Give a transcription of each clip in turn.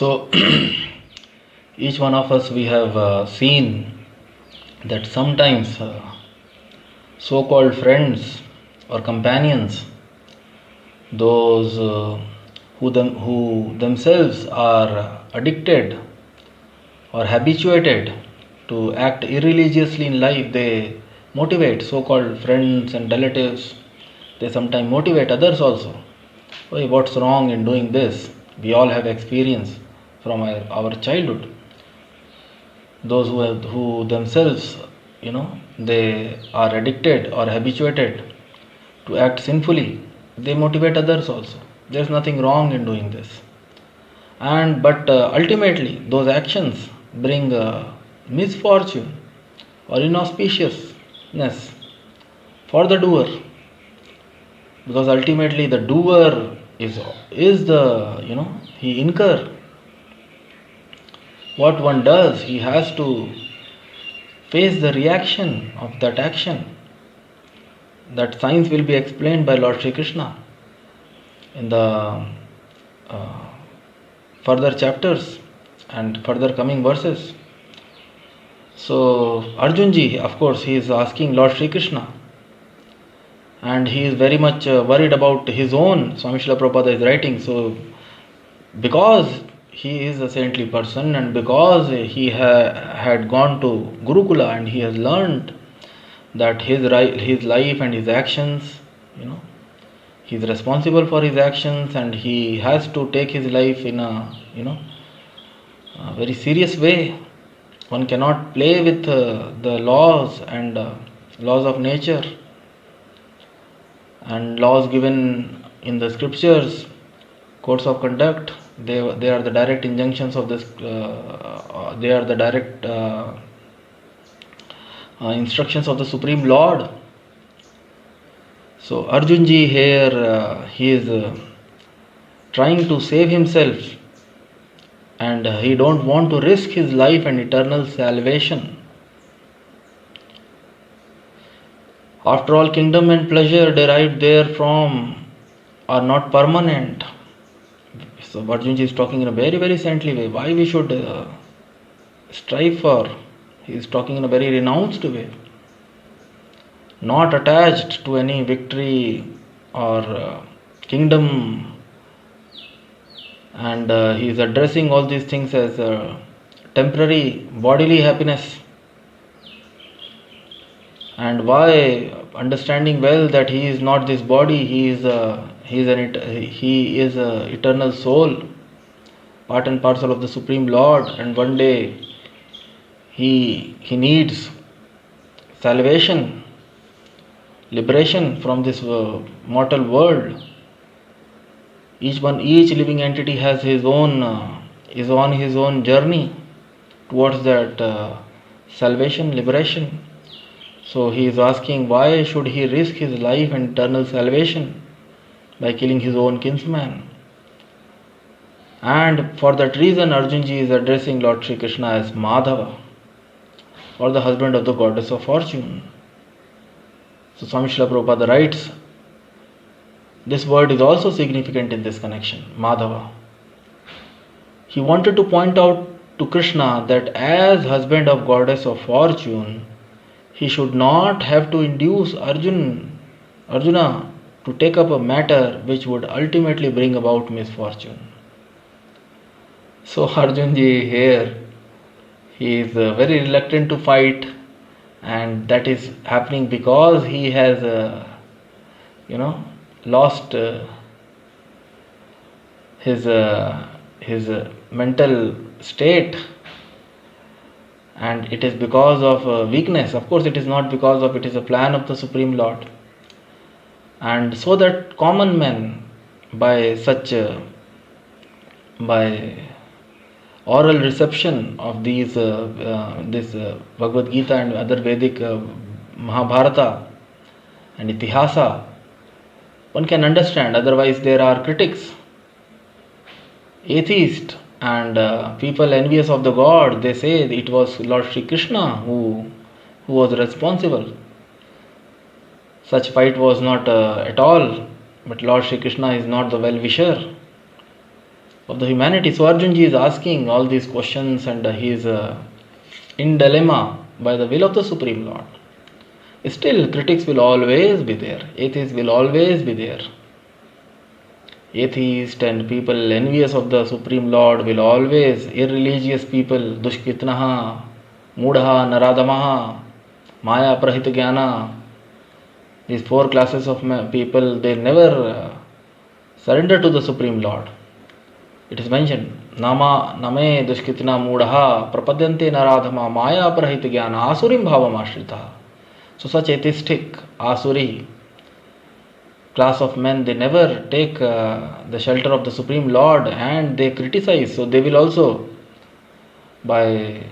So each one of us, we have seen that sometimes so-called friends or companions, those who themselves are addicted or habituated to act irreligiously in life, they motivate so-called friends and relatives. They sometimes motivate others also. Hey, what's wrong in doing this? We all have experience from our childhood. Those who themselves, they are addicted or habituated to act sinfully, they motivate others also. There's nothing wrong in doing this. But ultimately, those actions bring misfortune or inauspiciousness for the doer, because ultimately the doer is the he incur what one does. He has to face the reaction of that action. That science will be explained by Lord Sri Krishna in the further chapters and further coming verses. So Arjunji, of course, he is asking Lord Sri Krishna, and he is very much worried about his own. Swami Shrila Prabhupada is writing, so because he is a saintly person and because he had gone to Gurukula and he has learned that his life and his actions, he is responsible for his actions, and he has to take his life in a very serious way. One cannot play with the laws and laws of nature and laws given in the scriptures, codes of conduct. They are the direct injunctions of this. They are the direct instructions of the Supreme Lord. So Arjunji here, he is trying to save himself, and he don't want to risk his life and eternal salvation. After all, kingdom and pleasure derived therefrom are not permanent. So Arjunji is talking in a very, very saintly way. Why we should strive for? He is talking in a very renounced way. Not attached to any victory or kingdom. And he is addressing all these things as temporary bodily happiness. And why? Understanding well that he is not this body, he is an eternal soul, part and parcel of the Supreme Lord, and one day he needs salvation, liberation from this mortal world. Each living entity has his own is on his own journey towards that salvation, liberation. So he is asking, why should he risk his life and eternal salvation by killing his own kinsman? And for that reason, Arjunji is addressing Lord Sri Krishna as Madhava, or the husband of the goddess of fortune. So Swami Shrila Prabhupada writes, this word is also significant in this connection, Madhava. He wanted to point out to Krishna that as husband of goddess of fortune, he should not have to induce Arjuna to take up a matter which would ultimately bring about misfortune. So Arjunji here, he is very reluctant to fight, and that is happening because he has lost his mental state, and it is because of weakness. Of course, it is not because of it is a plan of the Supreme Lord. And so that common men, by oral reception of this Bhagavad Gita and other Vedic Mahabharata and Itihasa, one can understand. Otherwise, there are critics, atheists, and people envious of the God. They say it was Lord Sri Krishna who was responsible. Such fight was not at all. But Lord Sri Krishna is not the well-wisher. of the humanity. So Arjunji is asking all these questions, and he is in dilemma by the will of the Supreme Lord. Still, critics will always be there. Atheists will always be there. Atheists and people envious of the Supreme Lord will always, irreligious people, dushkitnaha, mudha, naradamaha, maya prahit jnana, these four classes of people, they never surrender to the Supreme Lord. It is mentioned, nama name dushkitna mudha, prapadyante naradhama, maya prahit jnana, asurim bhavam ashrita. So such atheistic, asuri class of men, they never take the shelter of the Supreme Lord, and they criticize. So they will also, by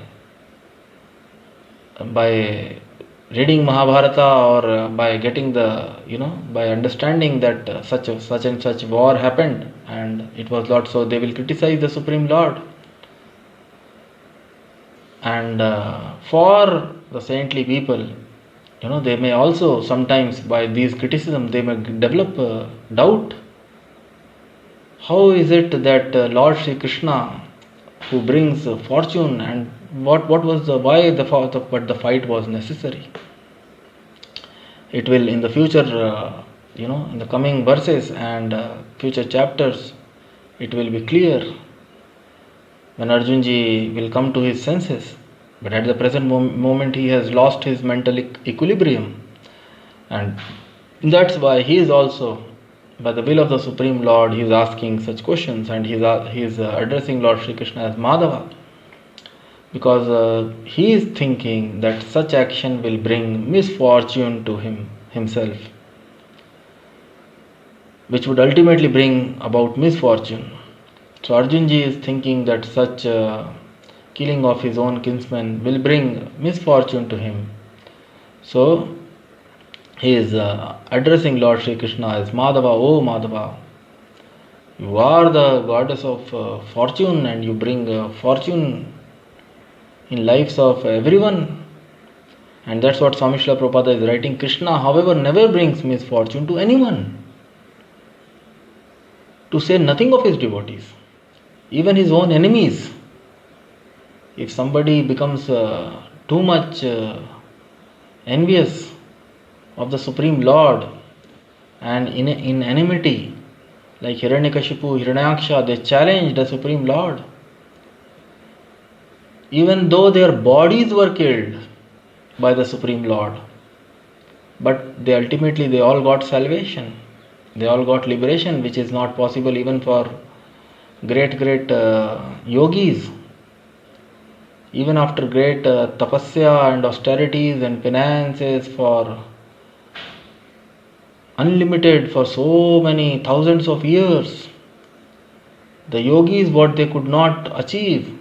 reading Mahabharata, or by getting the, by understanding that such and such war happened and it was Lord, so they will criticize the Supreme Lord. And for the saintly people, they may also sometimes, by these criticism, they may develop doubt. How is it that Lord Shri Krishna, who brings fortune, and what was the why but the fight was necessary? It will in the future, in the coming verses and future chapters, it will be clear when Arjunji will come to his senses. But at the present moment he has lost his mental equilibrium, and that's why he is also, by the will of the Supreme Lord, he is asking such questions, and he is addressing Lord Shri Krishna as Madhava, because he is thinking that such action will bring misfortune to himself, which would ultimately bring about misfortune. So Arjunji is thinking that such killing of his own kinsmen will bring misfortune to him. So he is addressing Lord Shri Krishna as Madhava. Oh Madhava, you are the goddess of fortune, and you bring fortune in lives of everyone. And that's what Swami Shrila Prabhupada is writing. Krishna, however, never brings misfortune to anyone, to say nothing of his devotees, even his own enemies. If somebody becomes too much envious of the Supreme Lord and in enmity, like Hiranyakashipu, Hiranyaksha, they challenged the Supreme Lord. Even though their bodies were killed by the Supreme Lord, but they ultimately all got salvation. They all got liberation, which is not possible even for great yogis. Even after great tapasya and austerities and penances for unlimited, for so many thousands of years, the yogis, what they could not achieve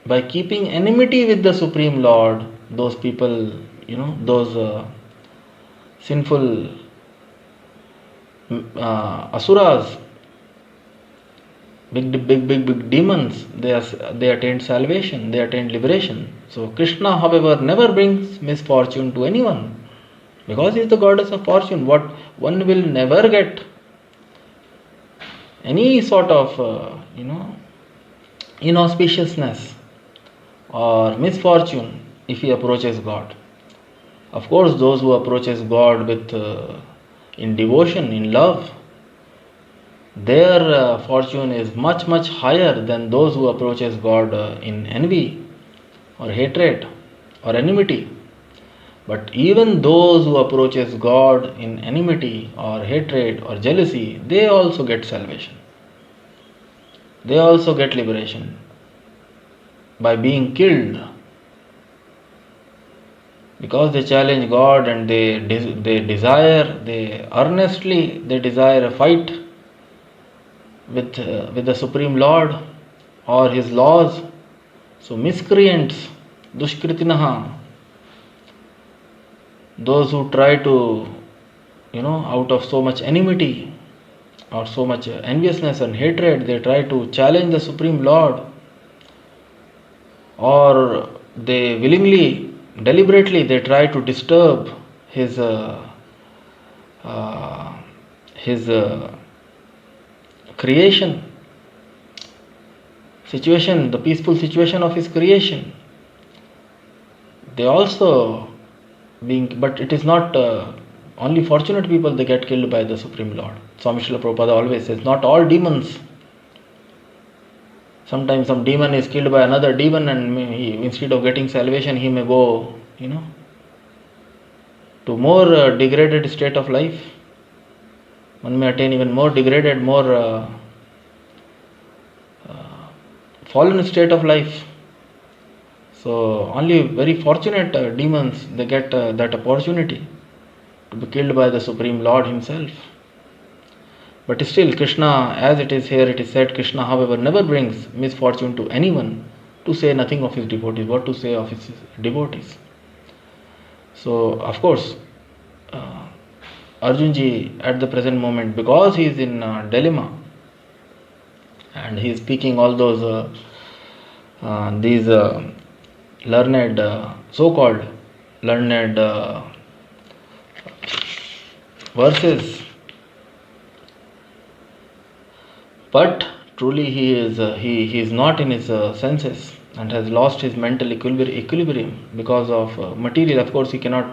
by keeping enmity with the Supreme Lord, those people, those sinful asuras, big demons, they attained salvation, they attained liberation. So Krishna, however, never brings misfortune to anyone, because he is the goddess of fortune. What one will never get any sort of inauspiciousness or misfortune if he approaches God. Of course, those who approaches God with in devotion, in love, their fortune is much higher than those who approaches God in envy or hatred or enmity. But even those who approaches God in enmity or hatred or jealousy, they also get salvation. They also get liberation by being killed, because they challenge God and they earnestly desire a fight with the Supreme Lord or his laws. So miscreants, dushkritinaha, those who try to, out of so much enmity or so much enviousness and hatred, they try to challenge the Supreme Lord, or they willingly, deliberately, they try to disturb his creation, situation, the peaceful situation of his creation. They also but it is not only fortunate people they get killed by the Supreme Lord. Swami Shrila Prabhupada always says, not all demons. Sometimes some demon is killed by another demon, and instead of getting salvation, he may go, to more degraded state of life. One may attain even more degraded, more fallen state of life. So only very fortunate demons, they get that opportunity to be killed by the Supreme Lord himself. But still, Krishna, as it is here, it is said, Krishna, however, never brings misfortune to anyone, to say nothing of his devotees. What to say of his devotees? So, of course, Arjunji at the present moment, because he is in dilemma, and he is speaking all those these learned, so-called learned verses, but truly he is not in his senses and has lost his mental equilibrium because of material. Of course, he cannot,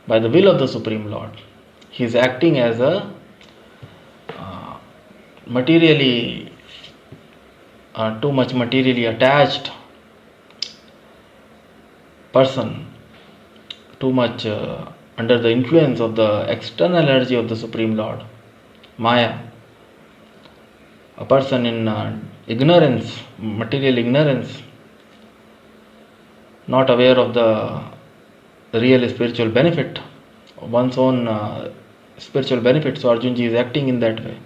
by the will of the Supreme Lord, he is acting as a materially, too much materially attached person, too much under the influence of the external energy of the Supreme Lord, Maya. A person in ignorance, material ignorance, not aware of the real spiritual benefit, one's own spiritual benefit. So Arjunji is acting in that way.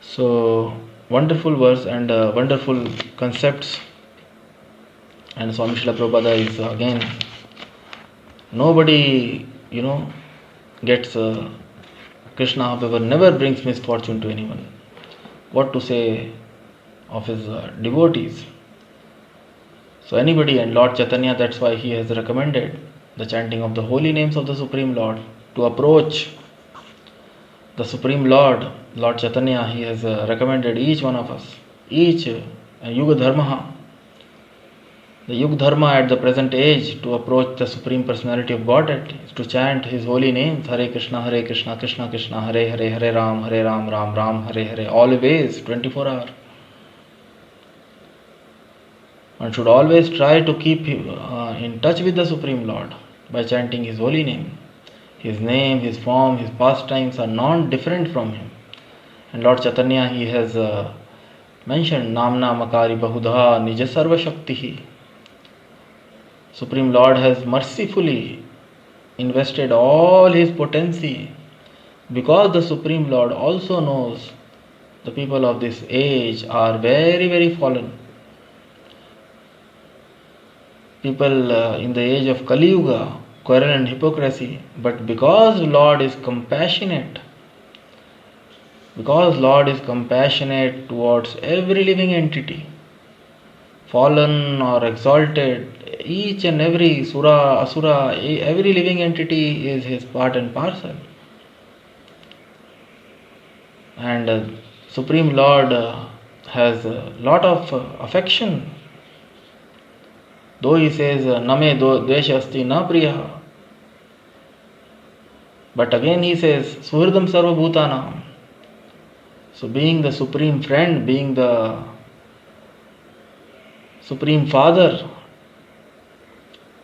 So wonderful verse and wonderful concepts. And Swami Shrila Prabhupada is again, nobody, gets Krishna, however, never brings misfortune to anyone. What to say of his devotees? So anybody, and Lord Chaitanya, that's why he has recommended the chanting of the holy names of the Supreme Lord to approach the Supreme Lord. Lord Chaitanya, he has recommended each one of us, each Yuga Dharma, the Yuga Dharma at the present age, to approach the Supreme Personality of Godhead is to chant his holy names, Hare Krishna, Krishna Krishna, Hare Hare, Hare Ram, Ram Ram, Hare Hare, always, 24 hours. One should always try to keep in touch with the Supreme Lord by chanting his holy name. His name, his form, his pastimes are non-different from him. And Lord Chaitanya, he has mentioned, Namna Makari Bahudha Nija Sarva Shaktihi. Supreme Lord has mercifully invested all his potency, because the Supreme Lord also knows the people of this age are very, very fallen. People in the age of Kali Yuga, quarrel and hypocrisy, but because Lord is compassionate, towards every living entity, fallen or exalted, each and every Sura, Asura, every living entity is his part and parcel. And Supreme Lord has a lot of affection. Though he says, Name dvesha asti na priya, but again he says, Suhridam sarva bhutanam. So being the Supreme Friend, being the Supreme Father,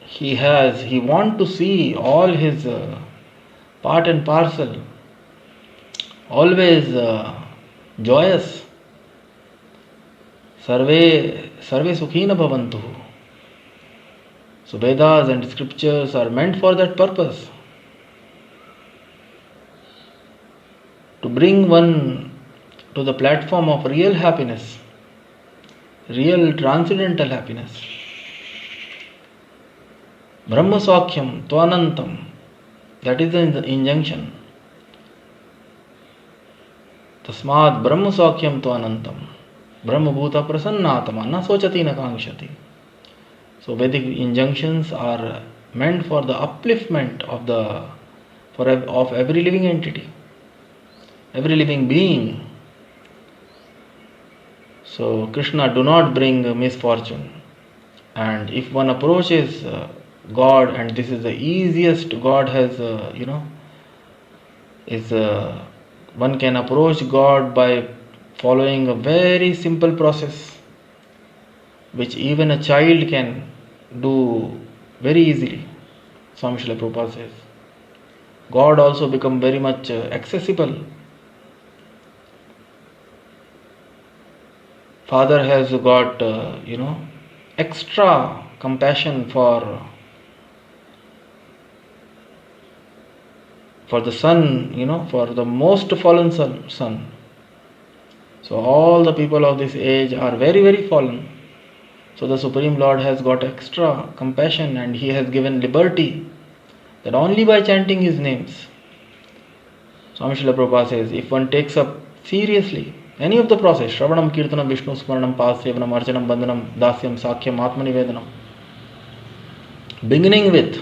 he wants to see all his part and parcel always joyous. Sarve sukhina bhavantu. So Vedas and scriptures are meant for that purpose, to bring one to the platform of real happiness, real transcendental happiness. Brahma Swakyam Tvanantam, that is the injunction. Tasmad Brahma Swakyam Tvanantam, Brahma Bhuta Prasannatama, na sochati na kankshati. So Vedic injunctions are meant for the upliftment of every living entity, every living being. So Krishna do not bring misfortune. And if one approaches God, and this is the easiest God has, is one can approach God by following a very simple process, which even a child can do very easily. Swami Shrila Prabhupada says, God also become very much accessible. Father has got, extra compassion for the son, for the most fallen son. So all the people of this age are very, very fallen. So the Supreme Lord has got extra compassion, and He has given liberty that only by chanting His names. Swami Srila Prabhupada says, if one takes up seriously any of the process, Shravanam, Kirtanam, Vishnu Smaranam, Pasevanam, Archanam, Bandhanam, Dasyam, Sakhyam, Atmanivedanam, beginning with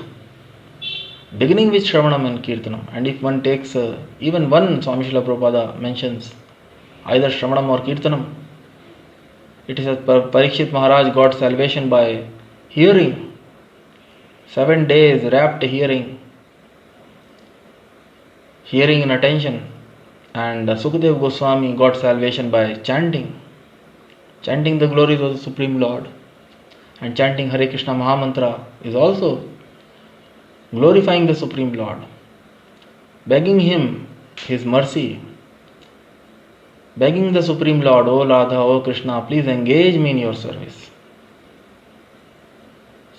Shravanam and Kirtanam, and if one takes even one, Swami Srila Prabhupada mentions either Shravanam or Kirtanam, it is that Parikshit Maharaj got salvation by hearing, 7 days rapt hearing in attention, and Sukadev Goswami got salvation by chanting the glories of the Supreme Lord, and chanting Hare Krishna Mahamantra is also glorifying the Supreme Lord, begging Him His mercy, begging the Supreme Lord, O Radha, O Krishna, please engage me in your service.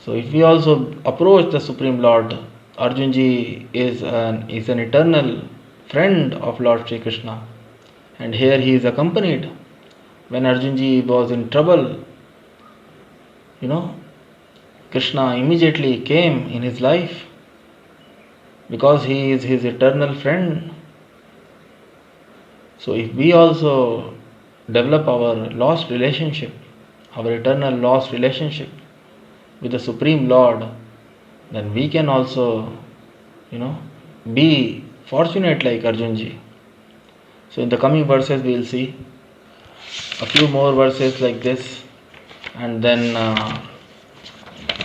So if we also approach the Supreme Lord, Arjun ji is an eternal friend of Lord Sri Krishna, and here he is accompanied. When Arjun ji was in trouble, Krishna immediately came in his life because he is his eternal friend. So if we also develop our eternal lost relationship with the Supreme Lord, then we can also, be fortunate like Arjun ji. So in the coming verses we will see a few more verses like this, and then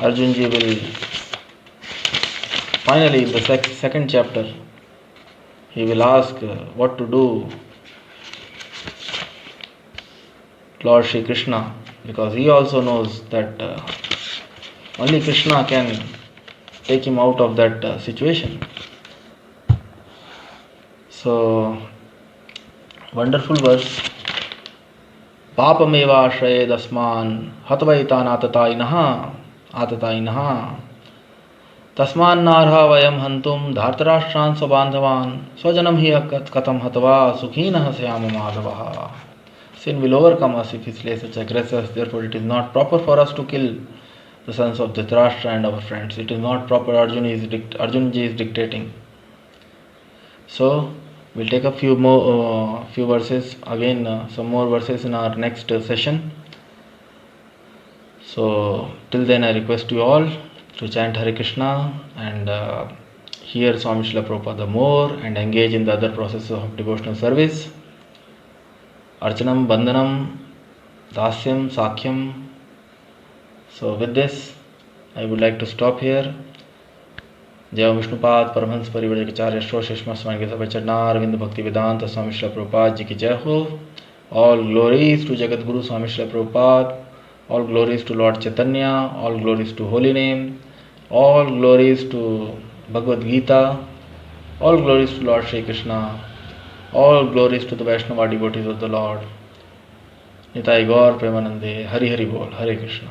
Arjun ji will finally, in the second chapter, he will ask what to do Lord Shri Krishna, because he also knows that only Krishna can take him out of that situation. So, wonderful verse. Papameva shrayed asman hatvaitan atatainaha tasman narha vayam hantum dhartarashtran svabandhavan swajanam hi katam hatva sukhina syama madhavaha. Sin will overcome us if we slay such aggressors. Therefore, it is not proper for us to kill the sons of Dhritarashtra and our friends. It is not proper. Arjun ji is dictating. So, we'll take a few verses again, some more verses in our next session. So, till then, I request you all to chant Hare Krishna and hear Swami Srila Prabhupada more and engage in the other processes of devotional service. Archanam, Bandhanam, Dasyam, Sakhyam. So with this, I would like to stop here. Jai Vishnupad, Paramahansa Parivrajak Shro Shishma Swami Sabha Charnarvinda Bhaktivedanta Swami Srila Prabhupada Ji ki Jai Ho. All glories to Jagat Guru Swami Srila Prabhupada. All glories to Lord Chaitanya. All glories to Holy Name. All glories to Bhagavad Gita. All glories to Lord Shri Krishna. All glories to the Vaishnava devotees of the Lord. Nitai Gaur Premanande. Hari Hari Bol. Hare Krishna.